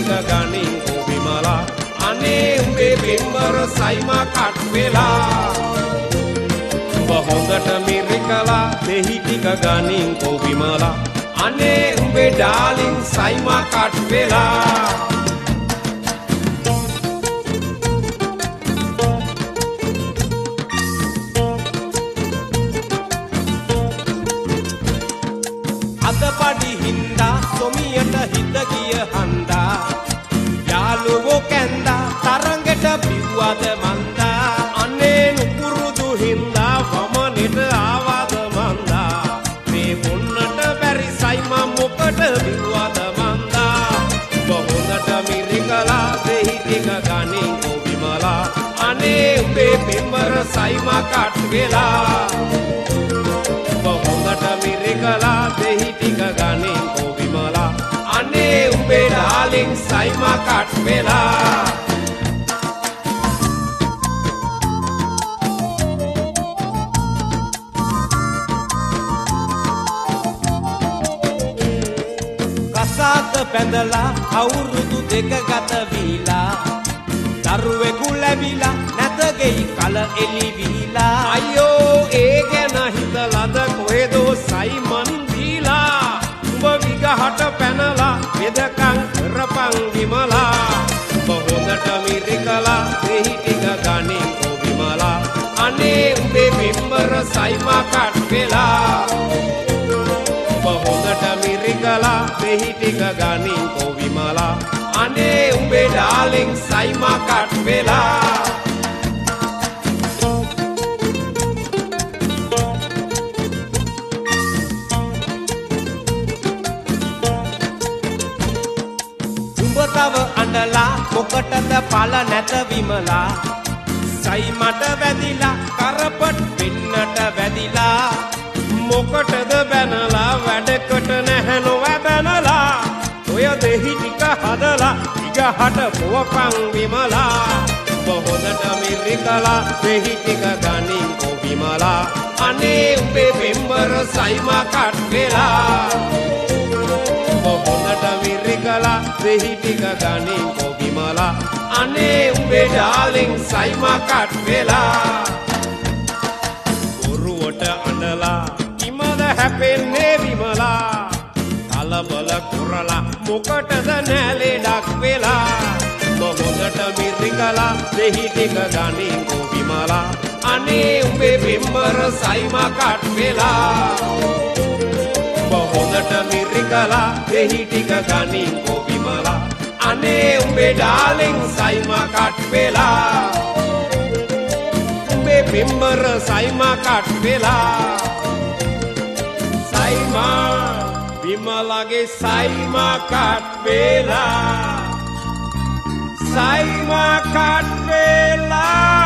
ටික ගනින් විමලා අනේ උඹේ බිම්බර සයිමා කට් වෙලා උඹ හොඳට මිරිකලා දෙහි ටික ගනින් විමලා අනේ උඹේ ඩාලින් සයිමා කට් වෙලා අදපඩි හින්දා සොමියට හිත ගිය හන්දා යාළුවෝ කැන්දා තරංගෙට බිව්වද මන්දා අනේ නුපුරුදු හින්දා වමනෙට ආවද මන්දා මේ බොන්නට බැරි සයිමා මොකට බිව්වද මන්දා බොහොඳට මිරිකලා දෙහි ටික ගනින් විමලා අනේ උඹේ බිම්බර සයිමා කට් වෙලා බොහොඳට මිරිකලා දෙහි ටික ගනින් විමලා අනේ උඹේ ඩාලින් සයිමා කට් වෙලා කසාද පැඳලා අවුරුදු දෙක ගත වීලා දරුවෙකු ලැබිලා නැත ගෙයි කල එලි වීලා අයියෝ ඒ ගැන හිතලද කොහෙදෝ සයිමන් දීලා උඹ විගහට පැනලා වෙදකම් කරපන් විමලා උඹ හොඳට මිරිකලා දෙහි ටික ගනින් විමලා අනේ උඹේ බිම්බර සයිමා කට් වෙලා උඹ හොඳට මිරිකලා දෙහි ටික ගනින් විමලා අනේ උඹේ ඩාලින් සයිමා කට් වෙලා තව අඬලා මොකටද පල නැත විමලා සයිමට වැදිලා කරපට් වෙන්නට වැදිලා මොකටද බැනලා වැඩකට නැහැ නොවැබැනලා ඔය දෙහි ටික හදලා ඉගහට පුවපන් විමලා බොහොඳට මිරිකලා දෙහි ටික ගනින් විමලා අනේ උඹේ බිම්බර සයිමා කට් වෙලා බොහොඳට මිරිකලා දෙහි ටික ගනින් විමලා අනේ උඹේ ඩාලින් සයිමා කට් වෙලා බොරුවට අඬලා ඉමද හැපෙන්නේ විමලා කලබල කරලා මොකටද නැලෙඩක් වෙලා බොහොඳට මිරිකලා දෙහි ටික ගනින් විමලා අනේ උඹේ බිම්බර සයිමා කට් වෙලා බොහොඳට මිරිකලා දෙහි ටික ගනින් විමලා අනේ උඹේ ඩාලින් සයිමා කට් වෙලා උඹේ බිම්බර සයිමා කට් වෙලා සයිමා විමලාගේ සයිමා කට් වෙලා සයිමා කට් වෙලා